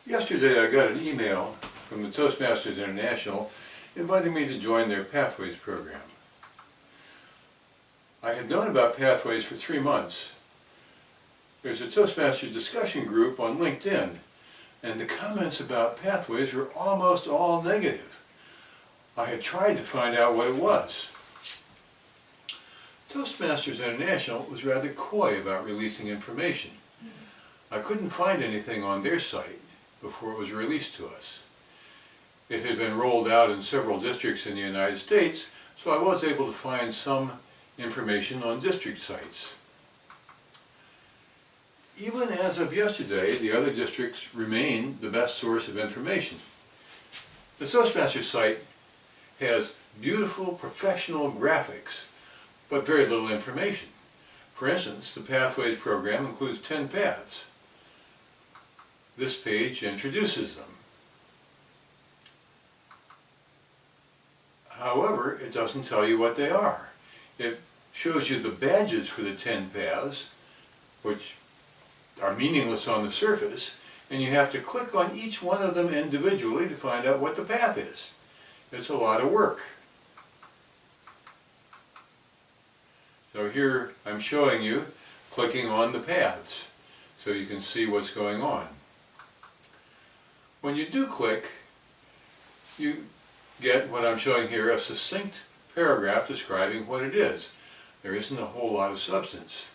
Yesterday I got an email from the Toastmasters International inviting me to join their Pathways program. I had known about Pathways for 3 months. There's a Toastmasters discussion group on LinkedIn, and the comments about Pathways were almost all negative. I had tried to find out what it was. Toastmasters International was rather coy about releasing information. I couldn't find anything on their site before it was released to us. It had been rolled out in several districts in the United States, so I was able to find some information on district sites. Even as of yesterday, the other districts remain the best source of information. The Toastmasters site has beautiful professional graphics, but very little information. For instance, the Pathways program includes 10 paths. This page introduces them. However, it doesn't tell you what they are. It shows you the badges for the 10 paths, which are meaningless on the surface, and you have to click on each one of them individually to find out what the path is. It's a lot of work. So here I'm showing you clicking on the paths so you can see what's going on. When you do click, you get what I'm showing here, a succinct paragraph describing what it is. There isn't a whole lot of substance.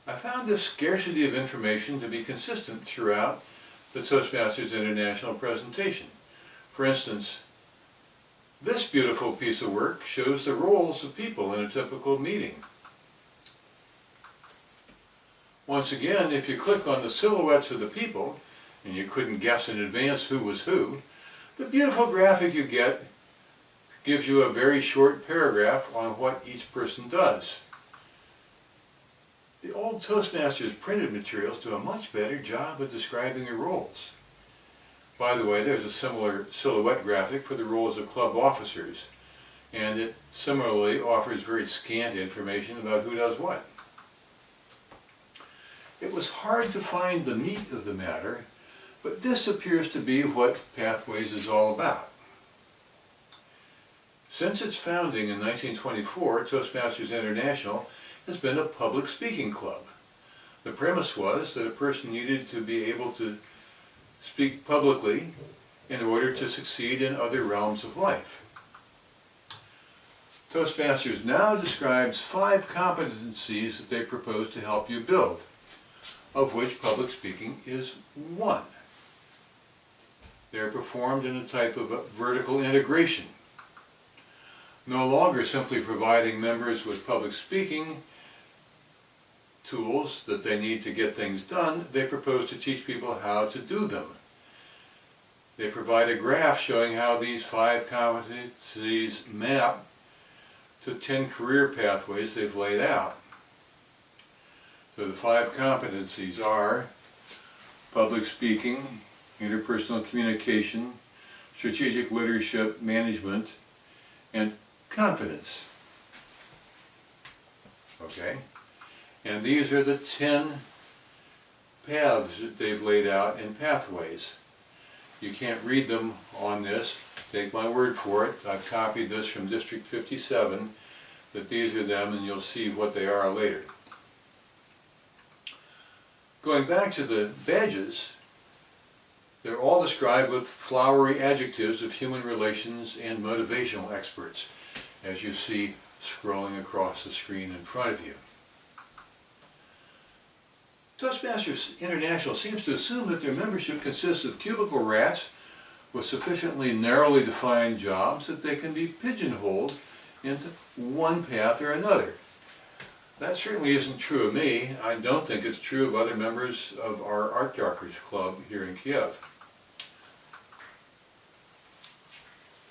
I found this scarcity of information to be consistent throughout the Toastmasters International presentation. For instance, this beautiful piece of work shows the roles of people in a typical meeting. Once again, if you click on the silhouettes of the people, and you couldn't guess in advance who was who, the beautiful graphic you get gives you a very short paragraph on what each person does. The old Toastmasters printed materials do a much better job of describing the roles. By the way, there's a similar silhouette graphic for the roles of club officers, and it similarly offers very scant information about who does what. It was hard to find the meat of the matter, but this appears to be what Pathways is all about. Since its founding in 1924, Toastmasters International has been a public speaking club. The premise was that a person needed to be able to speak publicly in order to succeed in other realms of life. Toastmasters now describes 5 competencies that they propose to help you build, of which public speaking is one. They are performed in a type of vertical integration. No longer simply providing members with public speaking tools that they need to get things done, they propose to teach people how to do them. They provide a graph showing how these 5 competencies map to 10 career pathways they've laid out. So the 5 competencies are public speaking, interpersonal communication, strategic leadership, management, and confidence. Okay? And these are the 10 paths that they've laid out in Pathways. You can't read them on this. Take my word for it. I've copied this from District 57, that these are them, and you'll see what they are later. Going back to the badges, they're all described with flowery adjectives of human relations and motivational experts, as you see scrolling across the screen in front of you. Toastmasters International seems to assume that their membership consists of cubicle rats with sufficiently narrowly defined jobs that they can be pigeonholed into one path or another. That certainly isn't true of me. I don't think it's true of other members of our Art Darkers Club here in Kiev.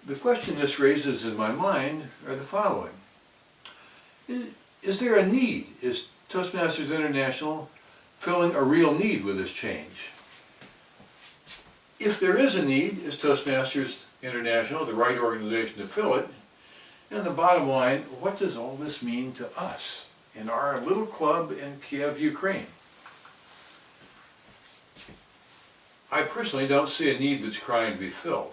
The question this raises in my mind are the following. Is there a need? Is Toastmasters International filling a real need with this change? If there is a need, is Toastmasters International the right organization to fill it? And the bottom line, what does all this mean to us in our little club in Kiev, Ukraine? I personally don't see a need that's crying to be filled.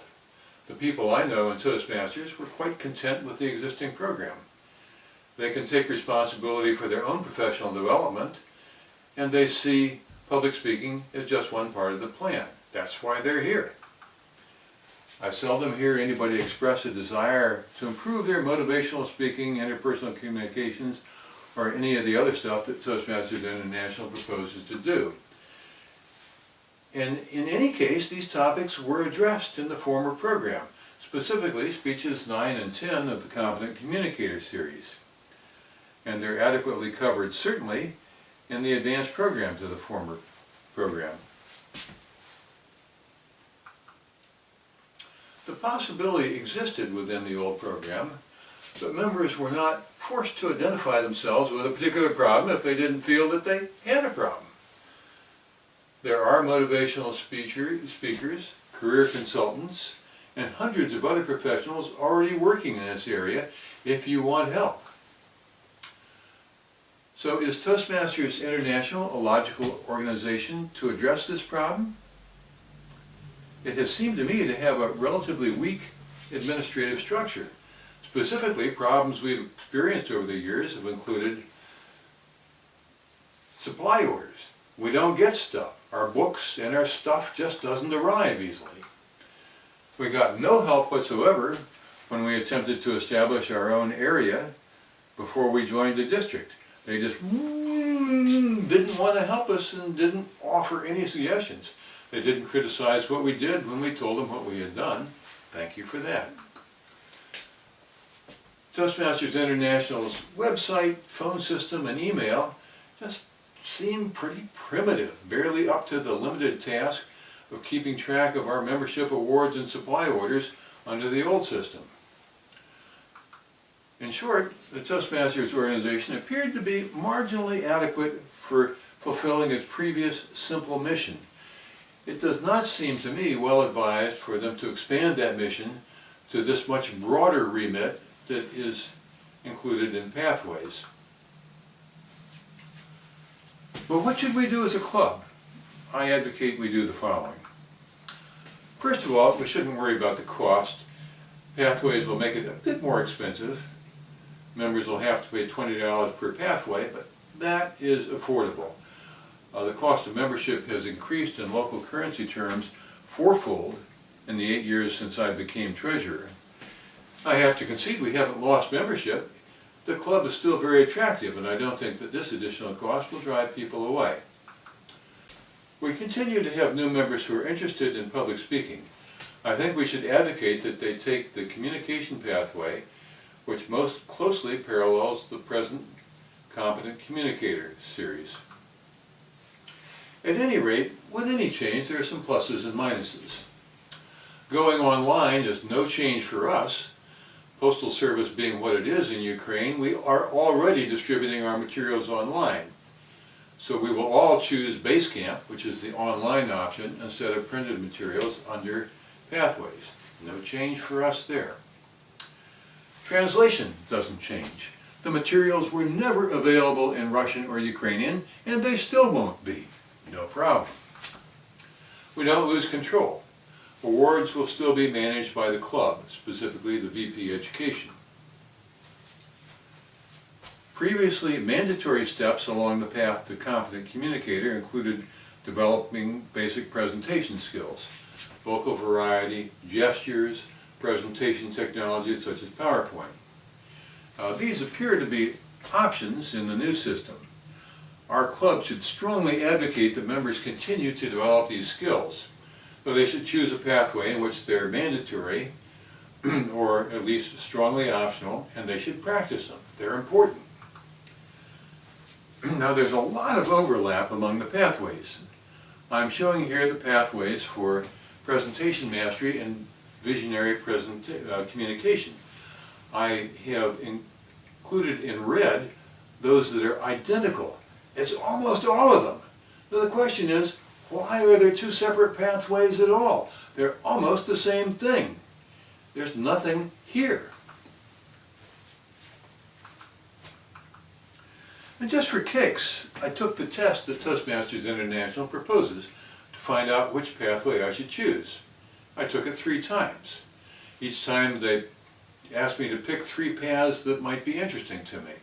The people I know in Toastmasters were quite content with the existing program. They can take responsibility for their own professional development, and they see public speaking as just one part of the plan. That's why they're here. I seldom hear anybody express a desire to improve their motivational speaking, interpersonal communications, or any of the other stuff that Toastmasters International proposes to do. And in any case, these topics were addressed in the former program, specifically speeches 9 and 10 of the Competent Communicator series. And they're adequately covered, certainly, in the advanced programs of the former program. The possibility existed within the old program, but members were not forced to identify themselves with a particular problem if they didn't feel that they had a problem. There are motivational speakers, career consultants, and hundreds of other professionals already working in this area if you want help. So is Toastmasters International a logical organization to address this problem? It has seemed to me to have a relatively weak administrative structure. Specifically, problems we've experienced over the years have included supply orders. We don't get stuff. Our books and our stuff just doesn't arrive easily. We got no help whatsoever when we attempted to establish our own area before we joined the district. They just didn't want to help us and didn't offer any suggestions. They didn't criticize what we did when we told them what we had done. Thank you for that. Toastmasters International's website, phone system, and email just seem pretty primitive, barely up to the limited task of keeping track of our membership awards and supply orders under the old system. In short, the Toastmasters organization appeared to be marginally adequate for fulfilling its previous simple mission. It does not seem to me well advised for them to expand that mission to this much broader remit that is included in Pathways. But what should we do as a club? I advocate we do the following. First of all, we shouldn't worry about the cost. Pathways will make it a bit more expensive. Members will have to pay $20 per pathway, but that is affordable. The cost of membership has increased in local currency terms fourfold in the 8 years since I became treasurer. I have to concede we haven't lost membership. The club is still very attractive, and I don't think that this additional cost will drive people away. We continue to have new members who are interested in public speaking. I think we should advocate that they take the communication pathway, which most closely parallels the present Competent Communicator series. At any rate, with any change, there are some pluses and minuses. Going online is no change for us. Postal service being what it is in Ukraine, we are already distributing our materials online. So we will all choose Basecamp, which is the online option, instead of printed materials under Pathways. No change for us there. Translation doesn't change. The materials were never available in Russian or Ukrainian, and they still won't be. No problem. We don't lose control. Awards will still be managed by the club, specifically the VP Education. Previously, mandatory steps along the path to Competent Communicator included developing basic presentation skills, vocal variety, gestures, presentation technologies such as PowerPoint. These appear to be options in the new system. Our club should strongly advocate that members continue to develop these skills, so they should choose a pathway in which they're mandatory or at least strongly optional, and they should practice them. They're important. Now there's a lot of overlap among the pathways. I'm showing here the pathways for presentation mastery and visionary communication. I have included in red those that are identical. It's almost all of them. So the question is, why are there two separate pathways at all? They're almost the same thing. There's nothing here. And just for kicks, I took the test that Toastmasters International proposes to find out which pathway I should choose. I took it 3 times. Each time they asked me to pick 3 paths that might be interesting to me.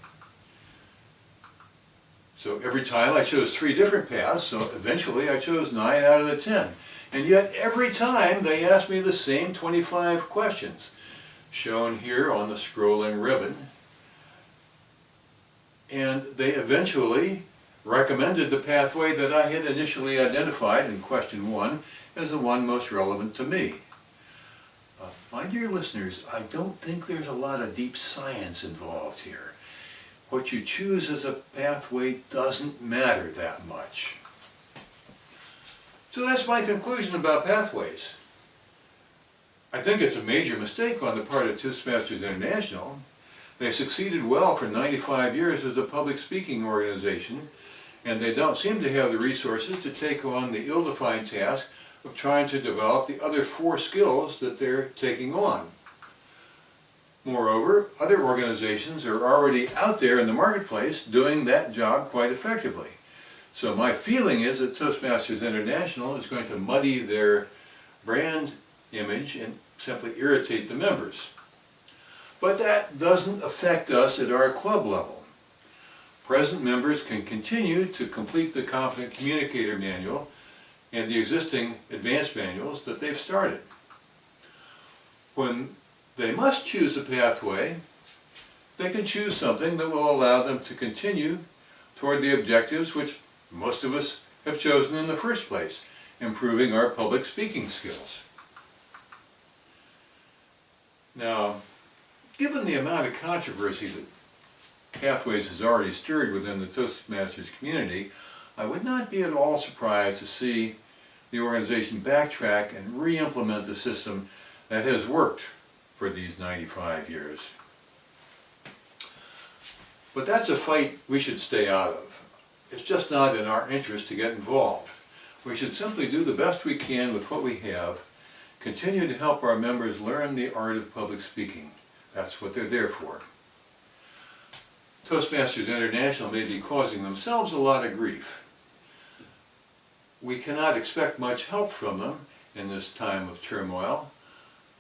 So every time I chose 3 different paths, so eventually I chose 9 out of the 10. And yet every time they asked me the same 25 questions, shown here on the scrolling ribbon. And they eventually recommended the pathway that I had initially identified in question 1 as the one most relevant to me. My dear listeners, I don't think there's a lot of deep science involved here. What you choose as a pathway doesn't matter that much. So that's my conclusion about pathways. I think it's a major mistake on the part of Toastmasters International. They succeeded well for 95 years as a public speaking organization, and they don't seem to have the resources to take on the ill-defined task of trying to develop the other 4 skills that they're taking on. Moreover, other organizations are already out there in the marketplace doing that job quite effectively. So my feeling is that Toastmasters International is going to muddy their brand image and simply irritate the members. But that doesn't affect us at our club level. Present members can continue to complete the Competent Communicator Manual and the existing advanced manuals that they've started. When they must choose a pathway, they can choose something that will allow them to continue toward the objectives which most of us have chosen in the first place, improving our public speaking skills. Now, given the amount of controversy that Pathways has already stirred within the Toastmasters community, I would not be at all surprised to see the organization backtrack and re-implement the system that has worked for these 95 years. But that's a fight we should stay out of. It's just not in our interest to get involved. We should simply do the best we can with what we have, continue to help our members learn the art of public speaking. That's what they're there for. Toastmasters International may be causing themselves a lot of grief. We cannot expect much help from them in this time of turmoil,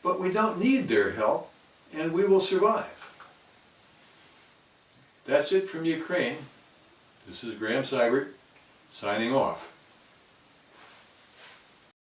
but we don't need their help, and we will survive. That's it from Ukraine. This is Graham Seibert, signing off.